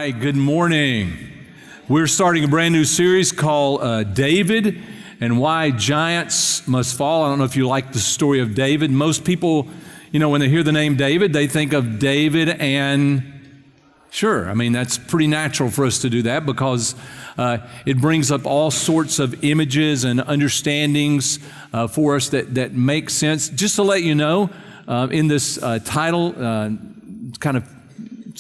right, good morning. We're starting a brand new series called David and Why Giants Must Fall. I don't know if you like the story of David. Most people, when they hear the name David, they think of David and sure, that's pretty natural for us to do that because it brings up all sorts of images and understandings for us that make sense. Just to let you know, in this title, kind of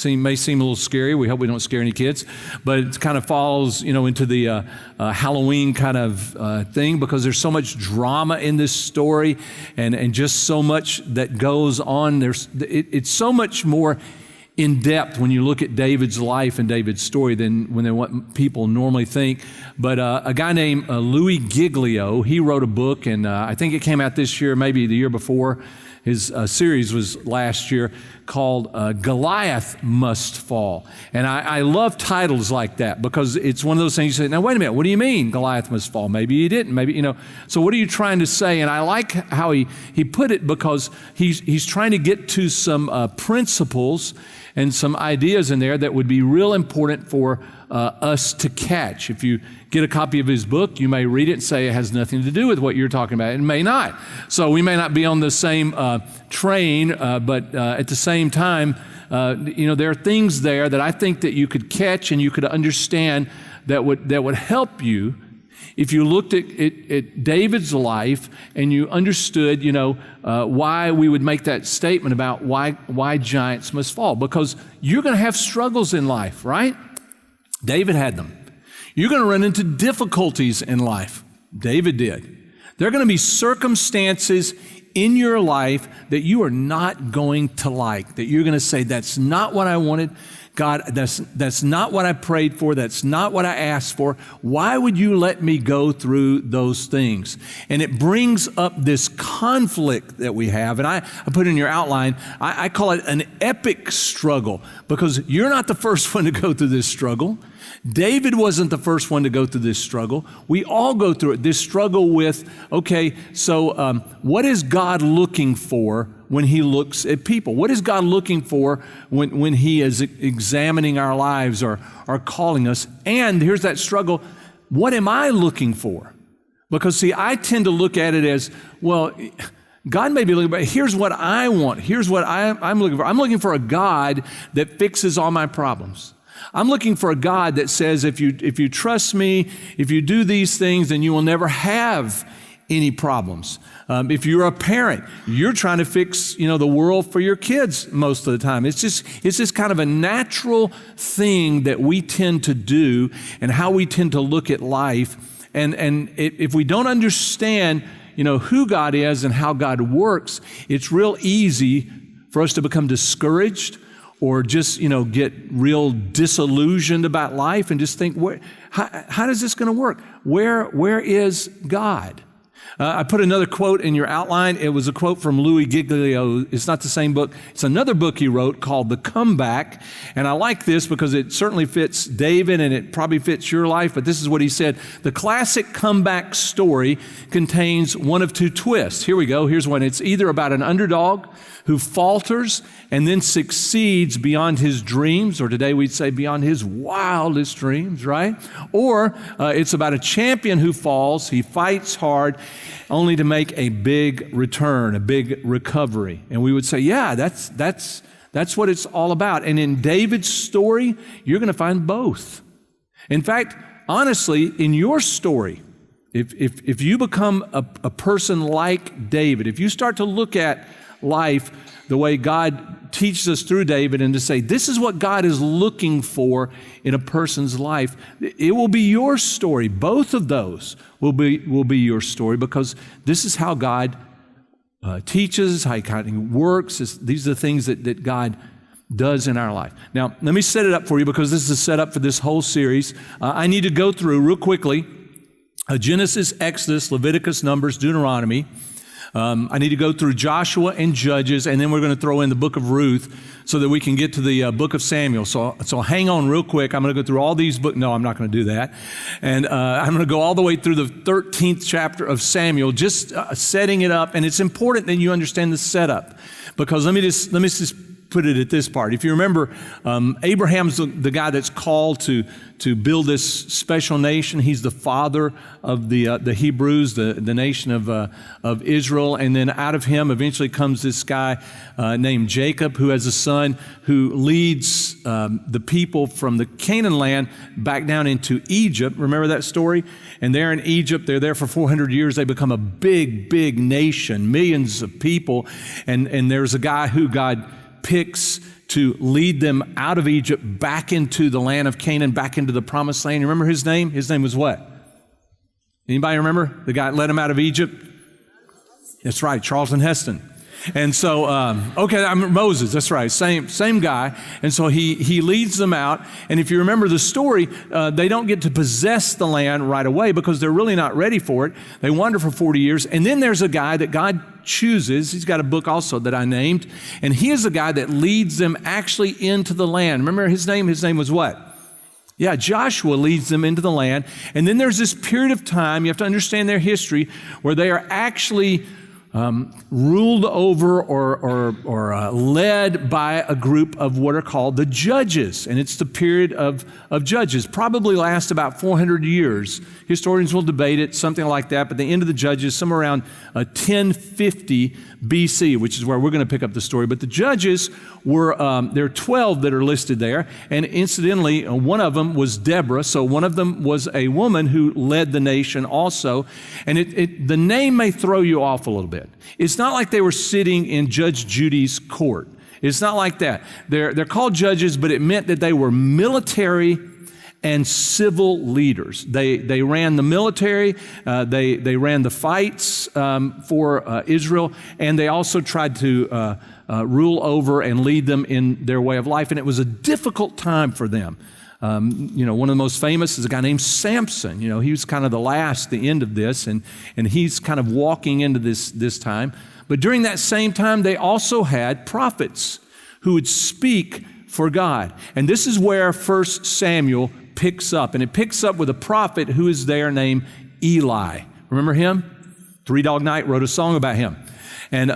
may seem a little scary. We hope we don't scare any kids, but it kind of falls, into the Halloween kind of thing because there's so much drama in this story and just so much that goes on. It's so much more in depth when you look at David's life and David's story than what people normally think. But a guy named Louis Giglio, he wrote a book, and I think it came out this year, maybe the year before. His series was last year called Goliath Must Fall. And I love titles like that because it's one of those things you say, now wait a minute, what do you mean Goliath must fall? Maybe he didn't, so what are you trying to say? And I like how he put it because he's trying to get to some principles and some ideas in there that would be real important for us to catch. If you get a copy of his book, you may read it and say it has nothing to do with what you're talking about. It may not. So we may not be on the same train, but at the same time, there are things there that I think that you could catch and you could understand that would help you if you looked at David's life and you understood, why we would make that statement about why giants must fall. Because you're going to have struggles in life, right? David had them. You're going to run into difficulties in life. David did. There are going to be circumstances in your life that you are not going to like, that you're going to say, that's not what I wanted. God, that's not what I prayed for. That's not what I asked for. Why would you let me go through those things? And it brings up this conflict that we have. And I put in your outline, I call it an epic struggle because you're not the first one to go through this struggle. David wasn't the first one to go through this struggle. We all go through it, this struggle with, what is God looking for when he looks at people? What is God looking for when he is examining our lives or calling us? And here's that struggle, what am I looking for? Because see, I tend to look at it as, well, God may be looking, but here's what I want. Here's what I'm looking for. I'm looking for a God that fixes all my problems. I'm looking for a God that says, if you trust me, if you do these things, then you will never have any problems. If you're a parent, you're trying to fix, the world for your kids most of the time. It's just kind of a natural thing that we tend to do and how we tend to look at life. And if we don't understand, who God is and how God works, it's real easy for us to become discouraged or just, get real disillusioned about life and just think, how is this going to work? Where is God? I put another quote in your outline. It was a quote from Louis Giglio. It's not the same book. It's another book he wrote called The Comeback. And I like this because it certainly fits David and it probably fits your life. But this is what he said. The classic comeback story contains one of two twists. Here we go. Here's one. It's either about an underdog who falters and then succeeds beyond his dreams, or today we'd say beyond his wildest dreams, right? Or it's about a champion who falls, he fights hard, only to make a big return, a big recovery. And we would say, yeah, that's what it's all about. And in David's story, you're going to find both. In fact, honestly, in your story, if you become a person like David, if you start to look at life the way God teaches us through David and to say, this is what God is looking for in a person's life, it will be your story. Both of those will be your story because this is how God teaches, how He works. These are the things that God does in our life. Now, let me set it up for you because this is a setup for this whole series. I need to go through real quickly Genesis, Exodus, Leviticus, Numbers, Deuteronomy. I need to go through Joshua and Judges, and then we're going to throw in the book of Ruth so that we can get to the book of Samuel. So hang on real quick. I'm going to go through all these books. No, I'm not going to do that. And I'm going to go all the way through the 13th chapter of Samuel, just setting it up. And it's important that you understand the setup because let me just put it at this part. If you remember, Abraham's the guy that's called to build this special nation. He's the father of the Hebrews, the nation of Israel. And then out of him eventually comes this guy named Jacob, who has a son who leads the people from the Canaan land back down into Egypt. Remember that story? And there in Egypt, they're there for 400 years. They become a big, big nation, millions of people. And there's a guy who God picks to lead them out of Egypt back into the land of Canaan, back into the promised land. You remember his name? His name was what? Anybody remember? The guy that led them out of Egypt? That's right, Charlton Heston. And so, Moses, that's right, same guy. And so he leads them out. And if you remember the story, they don't get to possess the land right away because they're really not ready for it. They wander for 40 years. And then there's a guy that God chooses. He's got a book also that I named. And he is the guy that leads them actually into the land. Remember his name? His name was what? Yeah, Joshua leads them into the land. And then there's this period of time, you have to understand their history, where they are actually ruled over or led by a group of what are called the judges. And it's the period of judges, probably lasts about 400 years. Historians will debate it, something like that, but the end of the judges, somewhere around 1050 BC, which is where we're going to pick up the story. But the judges were, there are 12 that are listed there, and incidentally, one of them was Deborah, so one of them was a woman who led the nation also, and the name may throw you off a little bit. It's not like they were sitting in Judge Judy's court. It's not like that. They're called judges, but it meant that they were military and civil leaders. They ran the military, they ran the fights for Israel, and they also tried to rule over and lead them in their way of life. And it was a difficult time for them. One of the most famous is a guy named Samson. He was kind of the end of this, and he's kind of walking into this time. But during that same time, they also had prophets who would speak for God. And this is where 1 Samuel picks up. And it picks up with a prophet who is there named Eli. Remember him? Three Dog Night wrote a song about him. And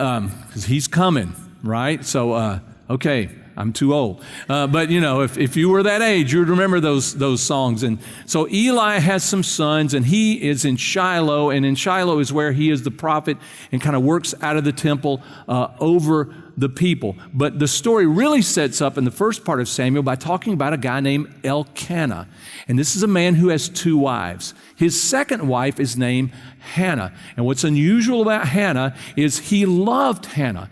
because he's coming, right? So, okay. I'm too old. But if you were that age, you would remember those songs. And so Eli has some sons, and he is in Shiloh, and in Shiloh is where he is the prophet and kind of works out of the temple over the people. But the story really sets up in the first part of Samuel by talking about a guy named Elkanah. And this is a man who has two wives. His second wife is named Hannah. And what's unusual about Hannah is he loved Hannah.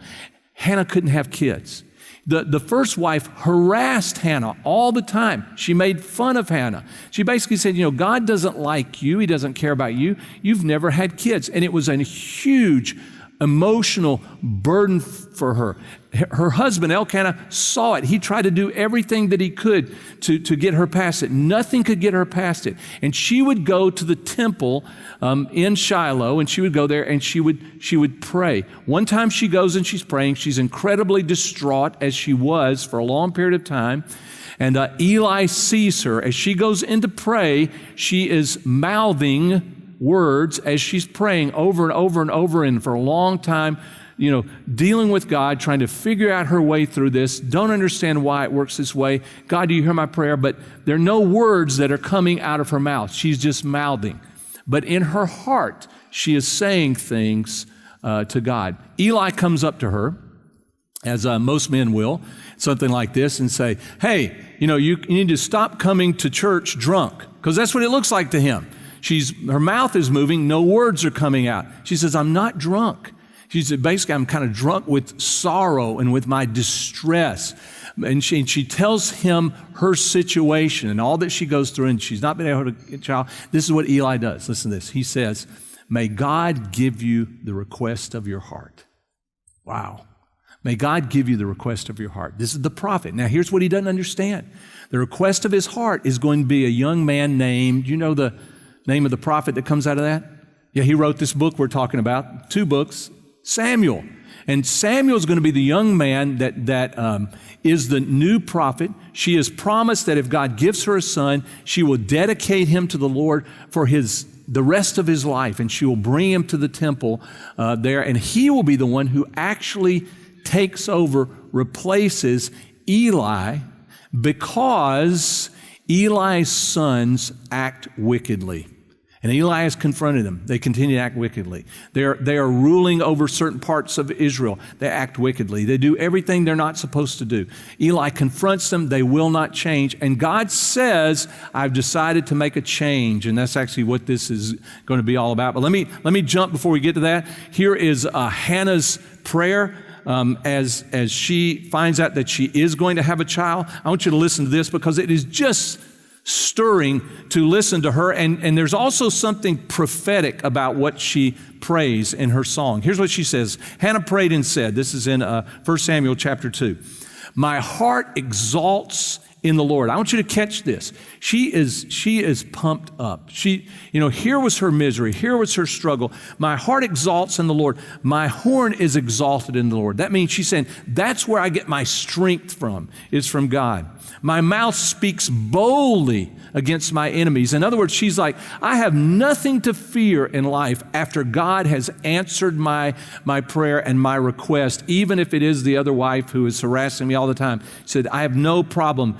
Hannah couldn't have kids. The first wife harassed Hannah all the time. She made fun of Hannah. She basically said, God doesn't like you. He doesn't care about you. You've never had kids. And it was a huge emotional burden for her. Her husband, Elkanah, saw it. He tried to do everything that he could to get her past it. Nothing could get her past it. And she would go to the temple in Shiloh, and she would go there and she would pray. One time she goes and she's praying. She's incredibly distraught, as she was for a long period of time. And Eli sees her. As she goes in to pray, she is mouthing words as she's praying over and over and over, and for a long time, dealing with God, trying to figure out her way through this, don't understand why it works this way. God, do you hear my prayer? But there are no words that are coming out of her mouth. She's just mouthing. But in her heart, she is saying things to God. Eli comes up to her, as most men will, something like this, and say, hey, you need to stop coming to church drunk, because that's what it looks like to him. Her mouth is moving, no words are coming out. She says, I'm not drunk. She said, basically, I'm kind of drunk with sorrow and with my distress. And she tells him her situation and all that she goes through, and she's not been able to get a child. This is what Eli does. Listen to this. He says, may God give you the request of your heart. Wow. May God give you the request of your heart. This is the prophet. Now, here's what he doesn't understand. The request of his heart is going to be a young man named, the name of the prophet that comes out of that? Yeah, he wrote this book we're talking about, 2 books, Samuel. And Samuel is going to be the young man that is the new prophet. She is promised that if God gives her a son, she will dedicate him to the Lord for the rest of his life, and she will bring him to the temple there, and he will be the one who actually takes over, replaces Eli because Eli's sons act wickedly. And Eli has confronted them. They continue to act wickedly. They are ruling over certain parts of Israel. They act wickedly. They do everything they're not supposed to do. Eli confronts them. They will not change. And God says, I've decided to make a change. And that's actually what this is going to be all about. But let me jump before we get to that. Here is Hannah's prayer. As she finds out that she is going to have a child. I want you to listen to this because it is just stirring to listen to her. And there's also something prophetic about what she prays in her song. Here's what she says. Hannah prayed and said, this is in 1 Samuel chapter 2. My heart exalts in the Lord. I want you to catch this. She is pumped up. Here was her misery. Here was her struggle. My heart exalts in the Lord. My horn is exalted in the Lord. That means she's saying, that's where I get my strength from, is from God. My mouth speaks boldly against my enemies. In other words, she's like, I have nothing to fear in life after God has answered my prayer and my request, even if it is the other wife who is harassing me all the time. She said, I have no problem,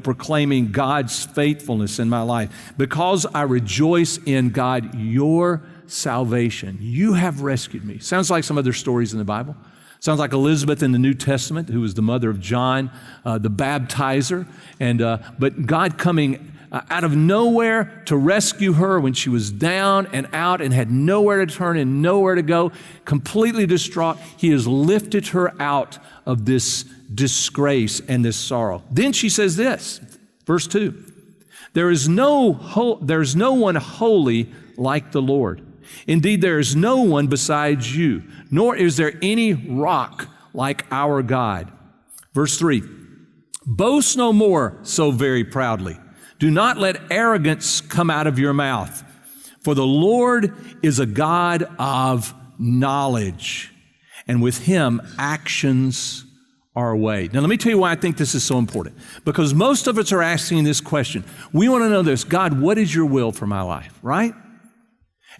proclaiming God's faithfulness in my life because I rejoice in God, your salvation. You have rescued me. Sounds like some other stories in the Bible. Sounds like Elizabeth in the New Testament, who was the mother of John, the baptizer. But God coming out of nowhere to rescue her when she was down and out and had nowhere to turn and nowhere to go, completely distraught. He has lifted her out of this disgrace and this sorrow. Then she says this, verse 2, there's no one holy like the Lord. Indeed, there is no one besides you, nor is there any rock like our God. Verse 3, boast no more so very proudly. Do not let arrogance come out of your mouth, for the Lord is a God of knowledge, and with him actions are weighed. Now, let me tell you why I think this is so important. Because most of us are asking this question. We want to know this, God, what is your will for my life, right?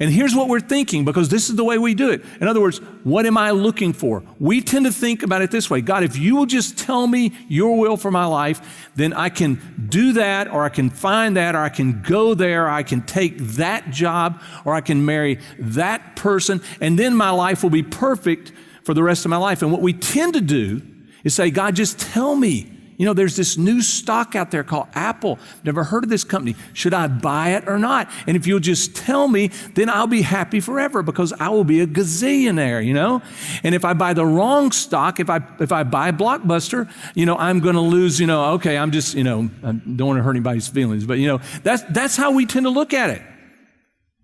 And here's what we're thinking, because this is the way we do it. In other words, what am I looking for? We tend to think about it this way. God, if you will just tell me your will for my life, then I can do that, or I can find that, or I can go there, or I can take that job, or I can marry that person, and then my life will be perfect for the rest of my life. And what we tend to do is say, God, just tell me. There's this new stock out there called Apple. Never heard of this company. Should I buy it or not? And if you'll just tell me, then I'll be happy forever because I will be a gazillionaire, And if I buy the wrong stock, if I buy Blockbuster, I'm going to lose, okay, I'm just, I don't want to hurt anybody's feelings, but, that's how we tend to look at it.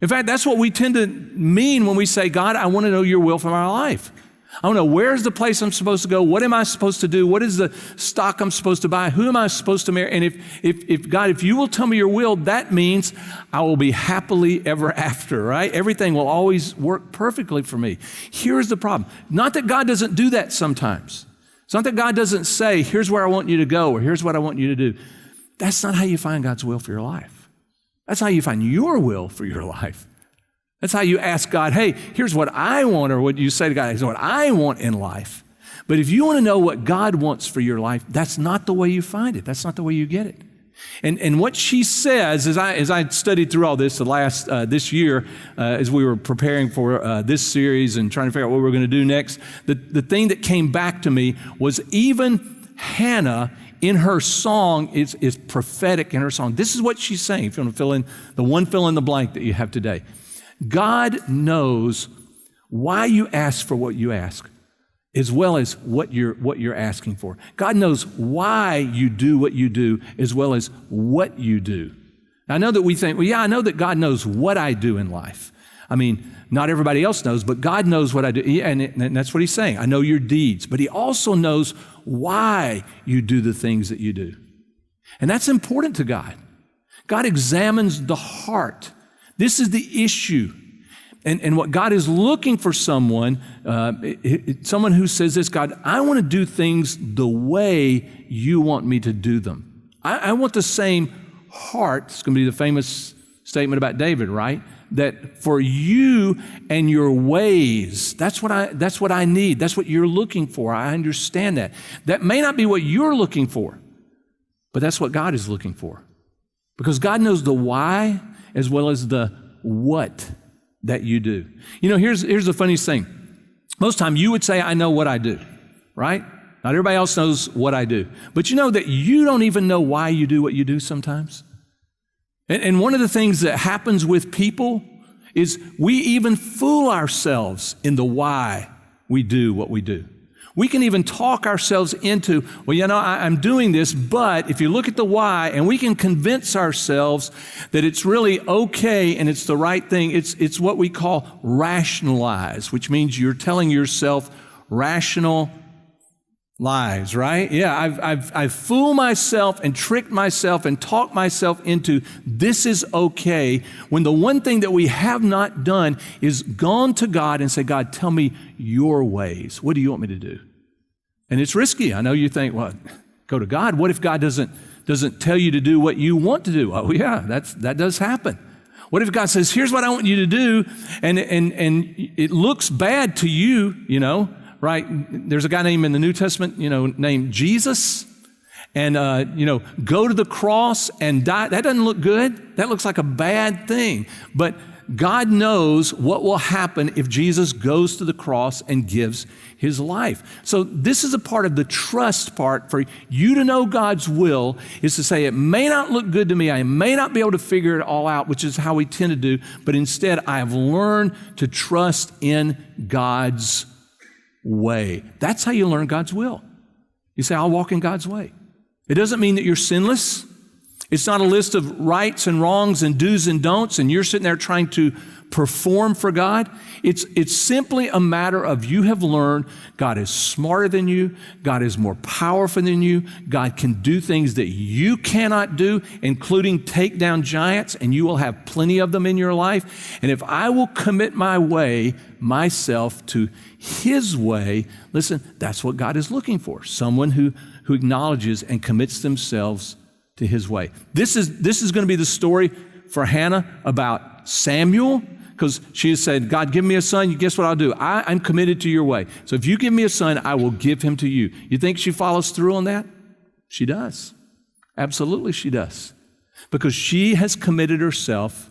In fact, that's what we tend to mean when we say, God, I want to know your will for my life. I want to know, where's the place I'm supposed to go? What am I supposed to do? What is the stock I'm supposed to buy? Who am I supposed to marry? And if God, if you will tell me your will, that means I will be happily ever after, right? Everything will always work perfectly for me. Here's the problem. Not that God doesn't do that sometimes. It's not that God doesn't say, here's where I want you to go, or here's what I want you to do. That's not how you find God's will for your life. That's how you find your will for your life. That's how you ask God, hey, here's what I want, or what you say to God, here's what I want in life. But if you want to know what God wants for your life, that's not the way you find it. That's not the way you get it. And what she says, as I studied through all this this year, as we were preparing for this series and trying to figure out what we were going to do next, the thing that came back to me was even Hannah in her song is prophetic in her song. This is what she's saying. If you want to fill in the blank that you have today. God knows why you ask for what you ask, as well as what you're asking for. God knows why you do what you do, as well as what you do. I know that we think, well, yeah, I know that God knows what I do in life. I mean, not everybody else knows, but God knows what I do. And that's what he's saying. I know your deeds, but he also knows why you do the things that you do. And that's important to God. God examines the heart. This is the issue. And what God is looking for someone who says this, God, I want to do things the way you want me to do them. I want the same heart. It's going to be the famous statement about David, right? that for you and your ways, that's what I need. That's what you're looking for. I understand that. That may not be what you're looking for, but that's what God is looking for. Because God knows the why as well as the what that you do. You know, here's the funniest thing. Most time you would say, I know what I do, right? Not everybody else knows what I do. But you know that you don't even know why you do what you do sometimes? And one of the things that happens with people is we even fool ourselves in the why we do what we do. We can even talk ourselves into, well, you know, I'm doing this, but if you look at the why, and we can convince ourselves that it's really okay and it's the right thing, it's what we call rationalize, which means you're telling yourself rational lies, right? Yeah, I've fooled myself and tricked myself and talked myself into this is okay, when the one thing that we have not done is gone to God and say, God, tell me your ways. What do you want me to do? And it's risky. I know you think, well, go to God. What if God doesn't tell you to do what you want to do? Oh yeah, that does happen. What if God says, here's what I want you to do, and it looks bad to you, you know, right? There's a guy named in the New Testament, you know, named Jesus, and, you know, go to the cross and die. That doesn't look good. That looks like a bad thing. But God knows what will happen if Jesus goes to the cross and gives his life. So this is a part of the trust part for you to know God's will, is to say, it may not look good to me. I may not be able to figure it all out, which is how we tend to do. But instead, I have learned to trust in God's way. That's how you learn God's will. You say, I'll walk in God's way. It doesn't mean that you're sinless. It's not a list of rights and wrongs and do's and don'ts, and you're sitting there trying to perform for God. It's simply a matter of you have learned God is smarter than you, God is more powerful than you, God can do things that you cannot do, including take down giants, and you will have plenty of them in your life. And if I will commit myself to his way, listen, that's what God is looking for. Someone who acknowledges and commits themselves to his way. This is going to be the story for Hannah about Samuel, because she has said, God, give me a son. Guess what I'll do? I'm committed to your way. So if you give me a son, I will give him to you. You think she follows through on that? She does. Absolutely she does. Because she has committed herself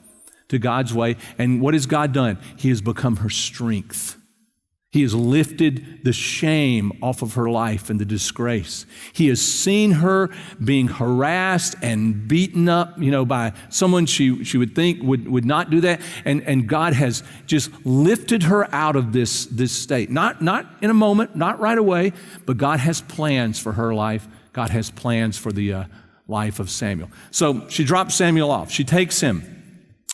to God's way. And what has God done? He has become her strength. He has lifted the shame off of her life and the disgrace. He has seen her being harassed and beaten up, you know, by someone she would think would not do that. And God has just lifted her out of this state. Not in a moment, not right away, but God has plans for her life. God has plans for the life of Samuel. So she drops Samuel off. She takes him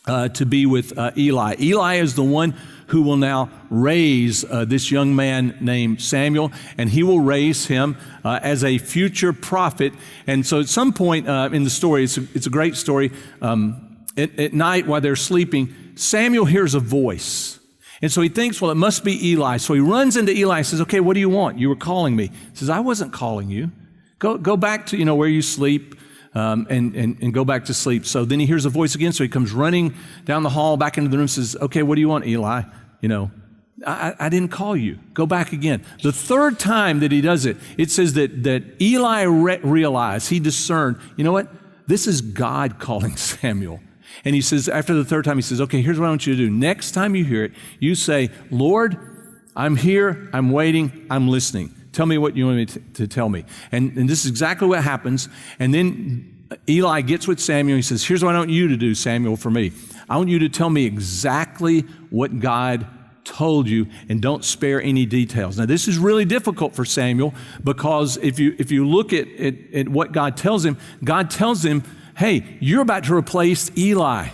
to be with Eli. Eli is the one who will now raise this young man named Samuel, and he will raise him as a future prophet. And so at some point in the story, it's a great story, at night while they're sleeping, Samuel hears a voice. And so he thinks, well, it must be Eli. So he runs into Eli and says, okay, what do you want? You were calling me. He says, I wasn't calling you. Go back to, you know, where you sleep. And go back to sleep. So then he hears a voice again. So he comes running down the hall back into the room and says, okay, what do you want, Eli? You know, I didn't call you. Go back again. The third time that he does it, it says that Eli realized, he discerned, you know what? This is God calling Samuel. And he says, after the third time, he says, okay, here's what I want you to do. Next time you hear it, you say, Lord, I'm here, I'm waiting, I'm listening. Tell me what you want me to tell me. And this is exactly what happens. And then Eli gets with Samuel. He says, here's what I want you to do, Samuel, for me. I want you to tell me exactly what God told you, and don't spare any details. Now, this is really difficult for Samuel, because if you look at what God tells him, hey, you're about to replace Eli.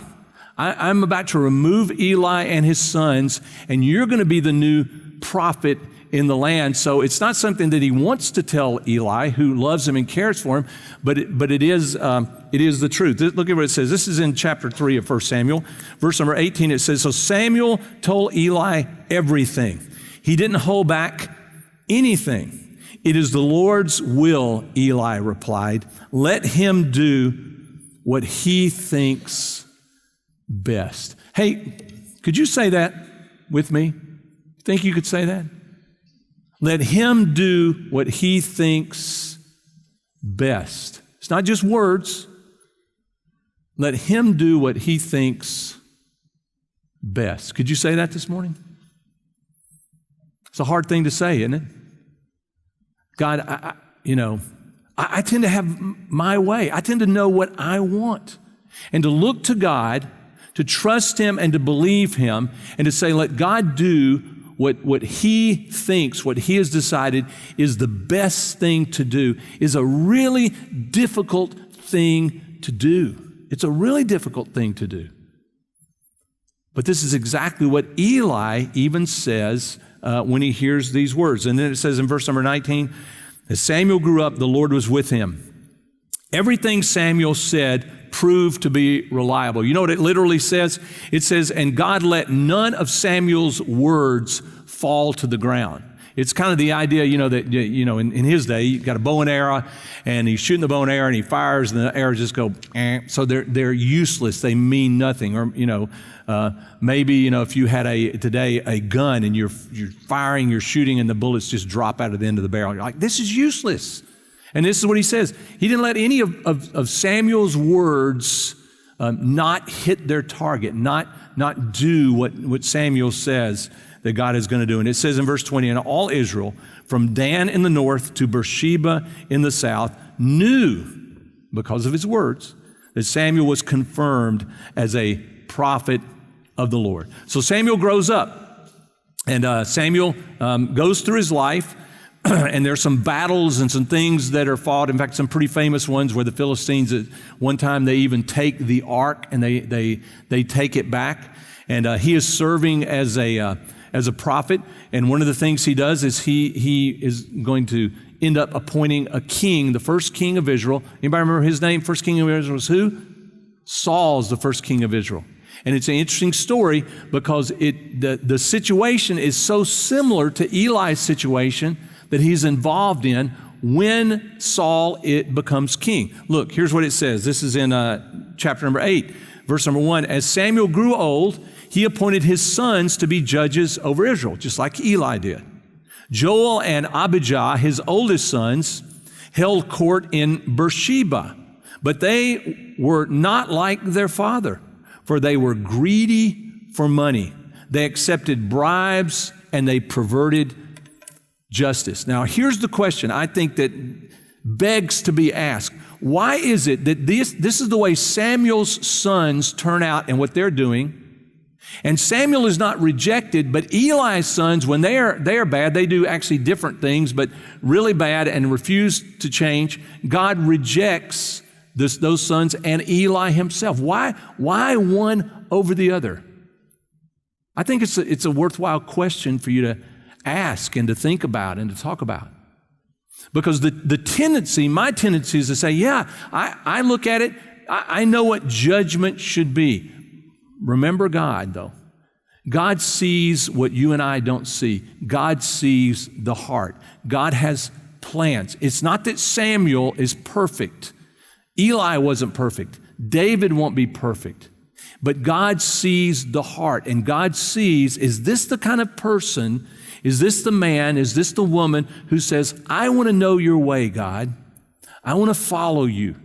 I'm about to remove Eli and his sons, and you're going to be the new prophet in the land. So it's not something that he wants to tell Eli, who loves him and cares for him, but it is the truth. Look at what it says. This is in chapter 3 of 1 Samuel. Verse number 18, it says, so Samuel told Eli everything. He didn't hold back anything. It is the Lord's will, Eli replied. Let him do what he thinks best. Hey, Could you say that with me? Think you could say that? Let him do what he thinks best. It's not just words. Let him do what he thinks best. Could you say that this morning? It's a hard thing to say, isn't it? God, I tend to have my way. I tend to know what I want. And to look to God, to trust him and to believe him, and to say, let God do what he thinks, what he has decided is the best thing to do, is a really difficult thing to do. It's a really difficult thing to do. But this is exactly what Eli even says when he hears these words. And then it says in verse number 19, as Samuel grew up, the Lord was with him. Everything Samuel said proved to be reliable. You know what it literally says? It says, and God let none of Samuel's words fall to the ground. It's kind of the idea, that, in his day, you got a bow and arrow, and he's shooting the bow and arrow, and he fires, and the arrows just go, so they're useless. They mean nothing. Or, maybe, if you had today a gun, and you're firing, you're shooting, and the bullets just drop out of the end of the barrel. You're like, this is useless. And this is what he says. He didn't let any of Samuel's words not hit their target, not do what Samuel says that God is going to do. And it says in verse 20, and all Israel, from Dan in the north to Beersheba in the south, knew, because of his words, that Samuel was confirmed as a prophet of the Lord. So Samuel grows up, and Samuel goes through his life, and there's some battles and some things that are fought. In fact, some pretty famous ones where the Philistines, at one time, they even take the ark and they take it back. And he is serving as a prophet. And one of the things he does is he is going to end up appointing a king, the first king of Israel. Anybody remember his name? First king of Israel was who? Saul's the first king of Israel. And it's an interesting story because the situation is so similar to Eli's situation that he's involved in when Saul becomes king. Look, here's what it says. This is in chapter number 8, verse number 1. As Samuel grew old, he appointed his sons to be judges over Israel, just like Eli did. Joel and Abijah, his oldest sons, held court in Beersheba, but they were not like their father, for they were greedy for money. They accepted bribes and they perverted justice. Now, here's the question I think that begs to be asked. Why is it that this is the way Samuel's sons turn out and what they're doing? And Samuel is not rejected, but Eli's sons, when they are bad, they do actually different things, but really bad and refuse to change. God rejects those sons and Eli himself. Why one over the other? I think it's a worthwhile question for you to ask and to think about and to talk about. Because the tendency, my tendency is to say, yeah, I look at it, I know what judgment should be. Remember God, though. God sees what you and I don't see. God sees the heart. God has plans. It's not that Samuel is perfect. Eli wasn't perfect. David won't be perfect. But God sees the heart, and God sees, is this the kind of person, is this the man, is this the woman who says, I want to know your way, God. I want to follow you.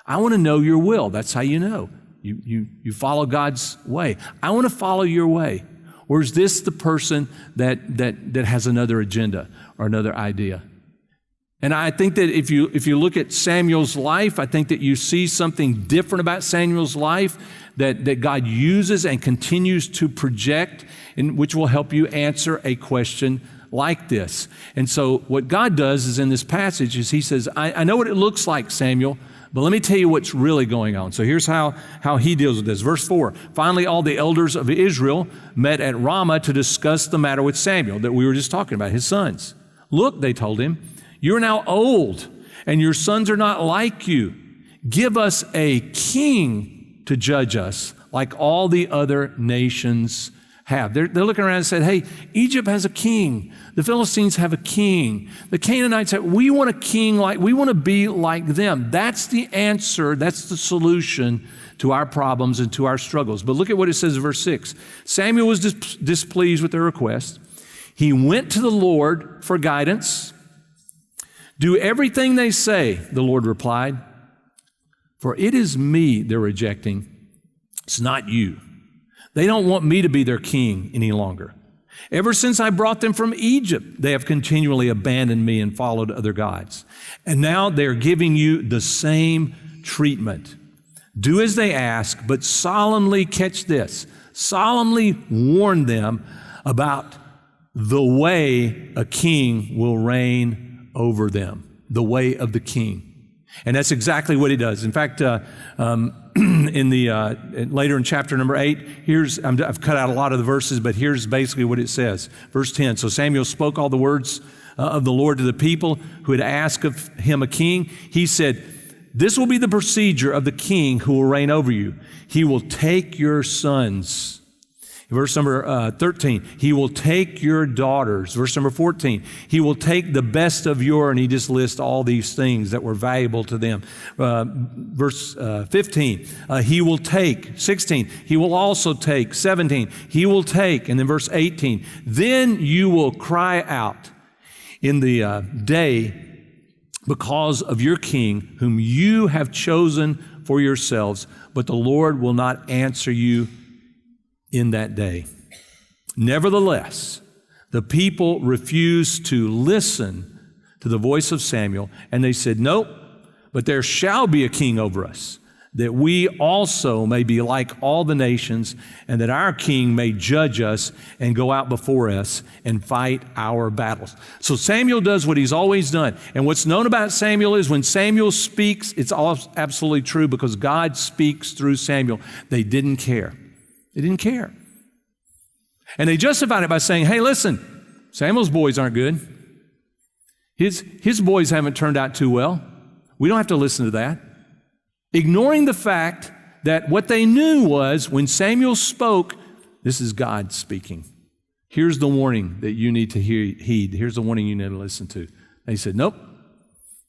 I want to know your will. That's how you know. You follow God's way. I want to follow your way. Or is this the person that has another agenda or another idea? And I think that if you look at Samuel's life, I think that you see something different about Samuel's life that God uses and continues to project, and which will help you answer a question like this. And so what God does is in this passage is he says, I know what it looks like, Samuel, but let me tell you what's really going on. So here's how he deals with this. Verse 4, finally all the elders of Israel met at Ramah to discuss the matter with Samuel that we were just talking about, his sons. Look, they told him, you're now old, and your sons are not like you. Give us a king to judge us like all the other nations have. They're looking around and said, hey, Egypt has a king. The Philistines have a king. The Canaanites have, we want a king we want to be like them. That's the answer. That's the solution to our problems and to our struggles. But look at what it says in verse 6. Samuel was displeased with their request. He went to the Lord for guidance. Do everything they say, the Lord replied. For it is me they're rejecting. It's not you. They don't want me to be their king any longer. Ever since I brought them from Egypt, they have continually abandoned me and followed other gods. And now they're giving you the same treatment. Do as they ask, but solemnly, catch this, solemnly warn them about the way a king will reign over them, the way of the king. And that's exactly what he does. In fact, later in chapter number 8, I've cut out a lot of the verses, but here's basically what it says. Verse 10, so Samuel spoke all the words of the Lord to the people who had asked of him a king. He said, this will be the procedure of the king who will reign over you. He will take your sons. Verse number 13, he will take your daughters. Verse number 14, he will take the best of your, and he just lists all these things that were valuable to them. Verse 15, he will take. 16, he will also take. 17, he will take. And then verse 18, then you will cry out in the day because of your king whom you have chosen for yourselves, but the Lord will not answer you in that day. Nevertheless, the people refused to listen to the voice of Samuel, and they said, nope, but there shall be a king over us, that we also may be like all the nations, and that our king may judge us and go out before us and fight our battles. So Samuel does what he's always done. And what's known about Samuel is when Samuel speaks, it's all absolutely true because God speaks through Samuel. They didn't care. They didn't care. And they justified it by saying, hey, listen, Samuel's boys aren't good. His boys haven't turned out too well. We don't have to listen to that. Ignoring the fact that what they knew was when Samuel spoke, this is God speaking. Here's the warning that you need to heed. Here's the warning you need to listen to. And he said, nope.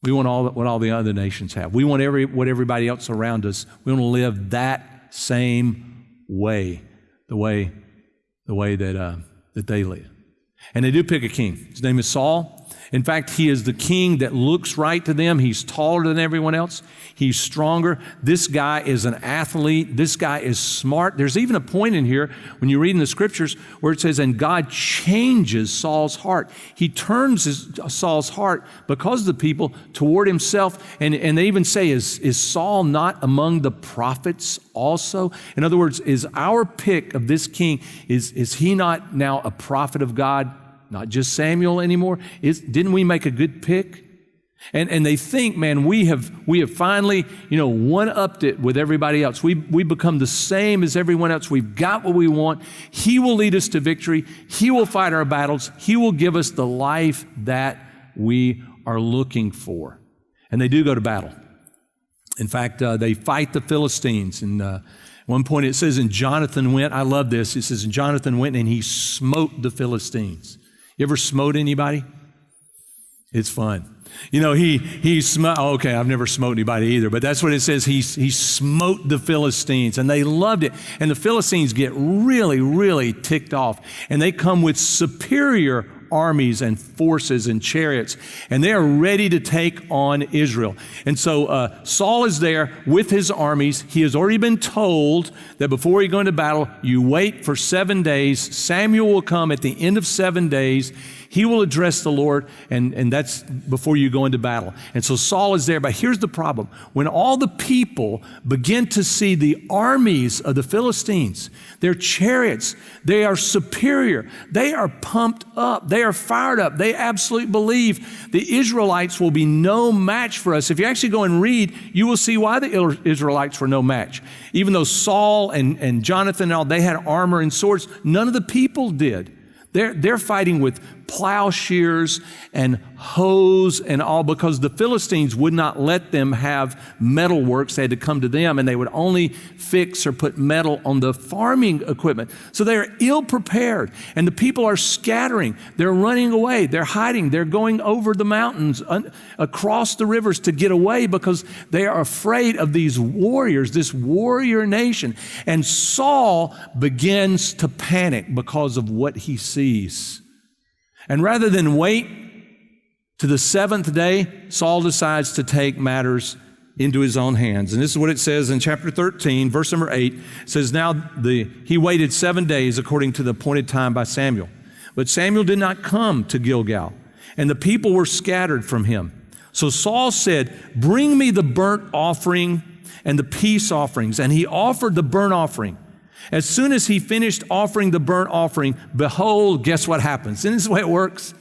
We want what all the other nations have. We want what everybody else around us. We want to live that same way, the way that they live. And they do pick a king. His name is Saul. In fact, he is the king that looks right to them. He's taller than everyone else. He's stronger. This guy is an athlete. This guy is smart. There's even a point in here when you read in the scriptures where it says, and God changes Saul's heart. He turns Saul's heart because of the people toward himself. And they even say, is Saul not among the prophets also? In other words, is our pick of this king, is he not now a prophet of God? Not just Samuel anymore. Didn't we make a good pick? And they think, man, we have finally, one-upped it with everybody else. We become the same as everyone else. We've got what we want. He will lead us to victory. He will fight our battles. He will give us the life that we are looking for. And they do go to battle. In fact, they fight the Philistines. And at one point it says, and Jonathan went. I love this. It says, and Jonathan went and he smote the Philistines. You ever smote anybody? It's fun. He smote, okay, I've never smote anybody either, but that's what it says. He smote the Philistines, and they loved it. And the Philistines get really, really ticked off, and they come with superior armies and forces and chariots, and they are ready to take on Israel. And so Saul is there with his armies. He has already been told that before you go into battle, you wait for 7 days. Samuel will come at the end of 7 days. He will address the Lord, and that's before you go into battle. And so Saul is there, but here's the problem. When all the people begin to see the armies of the Philistines, their chariots, they are superior. They are pumped up. They are fired up. They absolutely believe the Israelites will be no match for us. If you actually go and read, you will see why the Israelites were no match. Even though Saul and Jonathan and all, they had armor and swords, none of the people did. They're fighting with plowshares and hoes and all, because the Philistines would not let them have metalworks. They had to come to them, and they would only fix or put metal on the farming equipment. So they are ill prepared, and the people are scattering. They're running away. They're hiding. They're going over the mountains, across the rivers to get away because they are afraid of these warriors, this warrior nation. And Saul begins to panic because of what he sees. And rather than wait to the seventh day, Saul decides to take matters into his own hands. And this is what it says in chapter 13, verse number 8. It says, now he waited 7 days according to the appointed time by Samuel. But Samuel did not come to Gilgal, and the people were scattered from him. So Saul said, bring me the burnt offering and the peace offerings. And he offered the burnt offering. As soon as he finished offering the burnt offering, behold, guess what happens? Isn't this the way it works?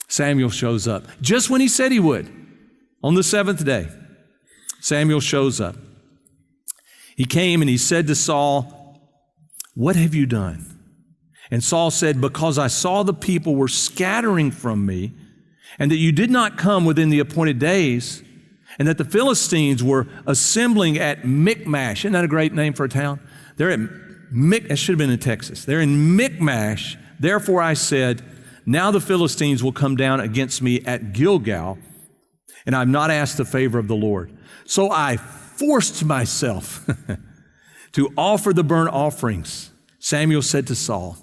Samuel shows up. Just when he said he would, on the seventh day, Samuel shows up. He came and he said to Saul, what have you done? And Saul said, because I saw the people were scattering from me, and that you did not come within the appointed days, and that the Philistines were assembling at Michmash. Isn't that a great name for a town? They're at it should have been in Texas. They're in Michmash. Therefore I said, now the Philistines will come down against me at Gilgal, and I've not asked the favor of the Lord. So I forced myself to offer the burnt offerings. Samuel said to Saul,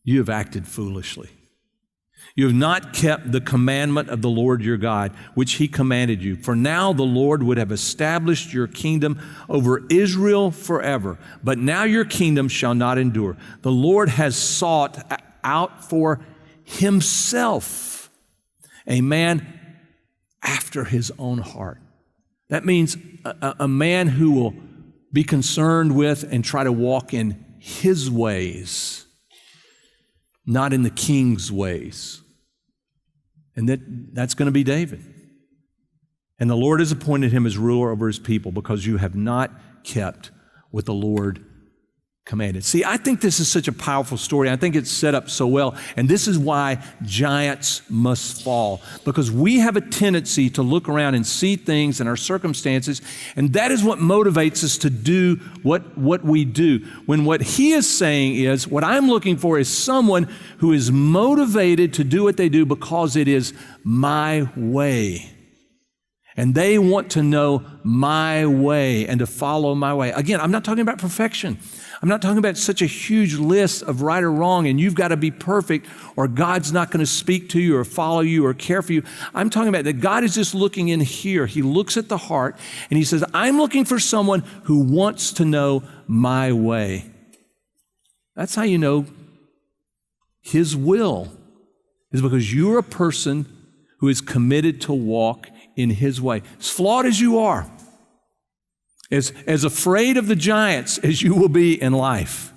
you have acted foolishly. You have not kept the commandment of the Lord your God, which he commanded you. For now the Lord would have established your kingdom over Israel forever. But now your kingdom shall not endure. The Lord has sought out for himself a man after his own heart. That means a man who will be concerned with and try to walk in his ways, not in the king's ways. And that's going to be David. And the Lord has appointed him as ruler over his people because you have not kept what the Lord commanded. See, I think this is such a powerful story. I think it's set up so well. And this is why giants must fall. Because we have a tendency to look around and see things in our circumstances, and that is what motivates us to do what we do. When what he is saying is, what I'm looking for is someone who is motivated to do what they do because it is my way. And they want to know my way and to follow my way. Again, I'm not talking about perfection. I'm not talking about such a huge list of right or wrong and you've got to be perfect or God's not going to speak to you or follow you or care for you. I'm talking about that God is just looking in here. He looks at the heart and he says, I'm looking for someone who wants to know my way. That's how you know his will is because you're a person who is committed to walk in his way. As flawed as you are, as afraid of the giants as you will be in life,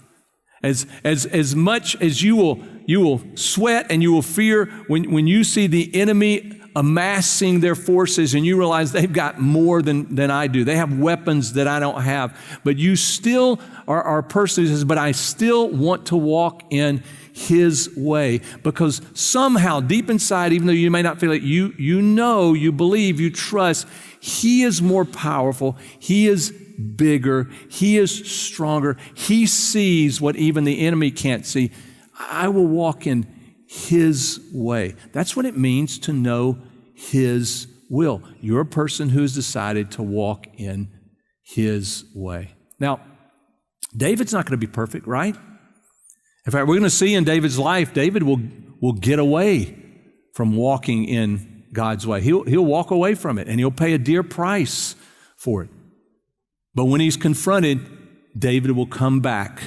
as much as you will sweat and you will fear when you see the enemy amassing their forces and you realize they've got more than I do. They have weapons that I don't have. But you still are a person who says, but I still want to walk in his way, because somehow deep inside, even though you may not feel it, you know, you believe, you trust, he is more powerful, he is bigger, he is stronger, he sees what even the enemy can't see. I will walk in his way. That's what it means to know his will. You're a person who's decided to walk in his way. Now, David's not going to be perfect, right? In fact, we're going to see in David's life, David will get away from walking in God's way. He'll walk away from it, and he'll pay a dear price for it. But when he's confronted, David will come back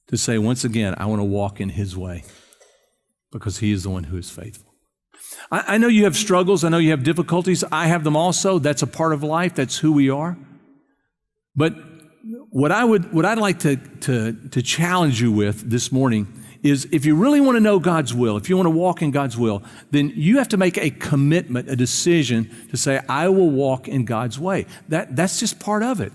to say, once again, I want to walk in his way because he is the one who is faithful. I know you have struggles. I know you have difficulties. I have them also. That's a part of life. That's who we are. But what I'd like to challenge you with this morning is, if you really want to know God's will, if you want to walk in God's will, then you have to make a commitment, a decision to say, I will walk in God's way. That's just part of it.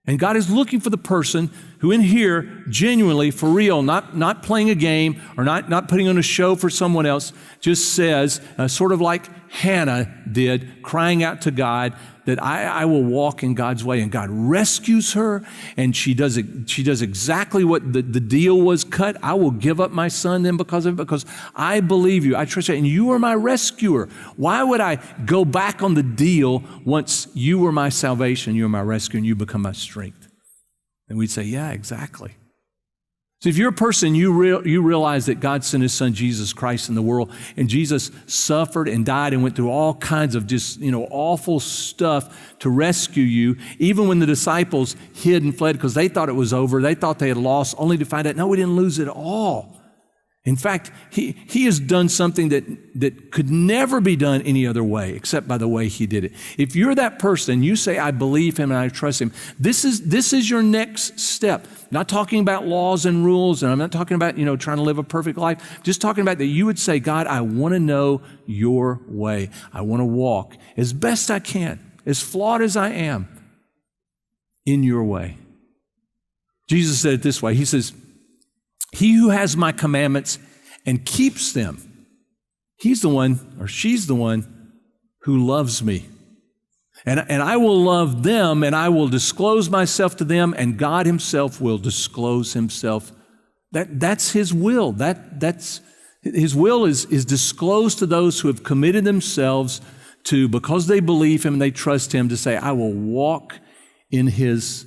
And God is looking for the person who in here, genuinely, for real, not playing a game or not putting on a show for someone else, just says, sort of like Hannah did, crying out to God, that I will walk in God's way. And God rescues her, and she does exactly what the deal was cut. I will give up my son then because of it, because I believe you. I trust you, and you are my rescuer. Why would I go back on the deal once you were my salvation, you are my rescue, and you become my strength? And we'd say, yeah, exactly. So if you're a person, you realize that God sent His Son, Jesus Christ, in the world, and Jesus suffered and died and went through all kinds of just, awful stuff to rescue you, even when the disciples hid and fled because they thought it was over, they thought they had lost, only to find out, no, we didn't lose it all. In fact, he has done something that could never be done any other way except by the way He did it. If you're that person, you say, I believe Him and I trust Him, this is your next step. I'm not talking about laws and rules, and I'm not talking about, trying to live a perfect life. Just talking about that you would say, God, I want to know your way. I want to walk as best I can, as flawed as I am, in your way. Jesus said it this way. He says, he who has my commandments and keeps them, he's the one, or she's the one, who loves me. And I will love them, and I will disclose myself to them, and God Himself will disclose Himself. That's His will. That's His will is disclosed to those who have committed themselves to, because they believe Him and they trust Him, to say, I will walk in His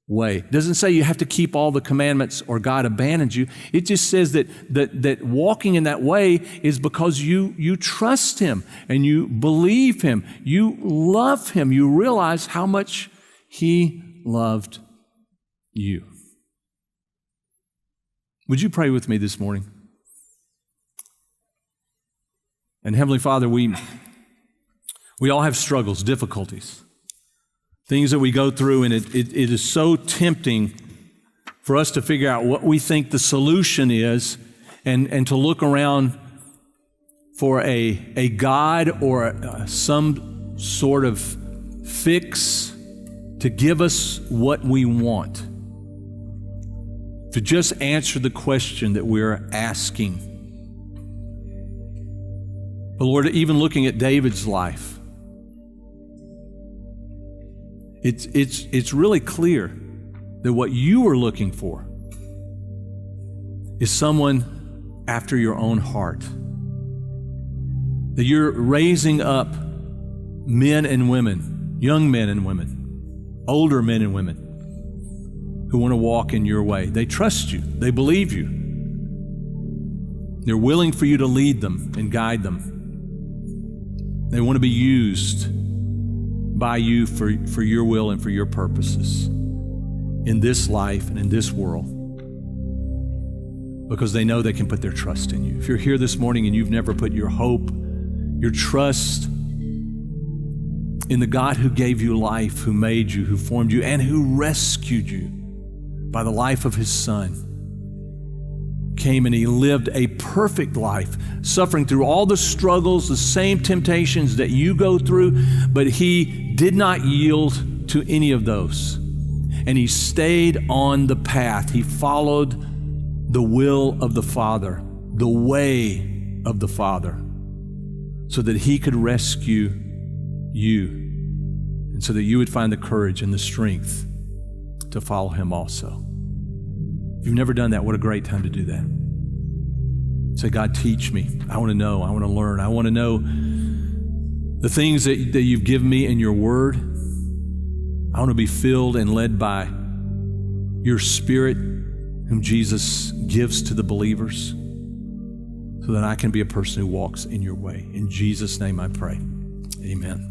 way. It doesn't say you have to keep all the commandments or God abandons you. It just says that walking in that way is because you trust Him and you believe Him. You love Him. You realize how much He loved you. Would you pray with me this morning? And Heavenly Father, we all have struggles, difficulties, things that we go through, and it is so tempting for us to figure out what we think the solution is and to look around for a God or some sort of fix to give us what we want, to just answer the question that we're asking. But Lord, even looking at David's life, it's really clear that what you are looking for is someone after your own heart. That you're raising up men and women, young men and women, older men and women who want to walk in your way. They trust you. They believe you. They're willing for you to lead them and guide them. They want to be used by you for your will and for your purposes in this life and in this world, because they know they can put their trust in you. If you're here this morning and you've never put your hope, your trust in the God who gave you life, who made you, who formed you, and who rescued you by the life of His Son, came and He lived a perfect life, suffering through all the struggles, the same temptations that you go through, but He did not yield to any of those. And He stayed on the path. He followed the will of the Father, the way of the Father, so that He could rescue you, and so that you would find the courage and the strength to follow Him also. If you've never done that, what a great time to do that. Say, God, teach me. I want to know. I want to learn. I want to know the things that you've given me in your word. I want to be filled and led by your Spirit, whom Jesus gives to the believers, so that I can be a person who walks in your way. In Jesus' name I pray. Amen.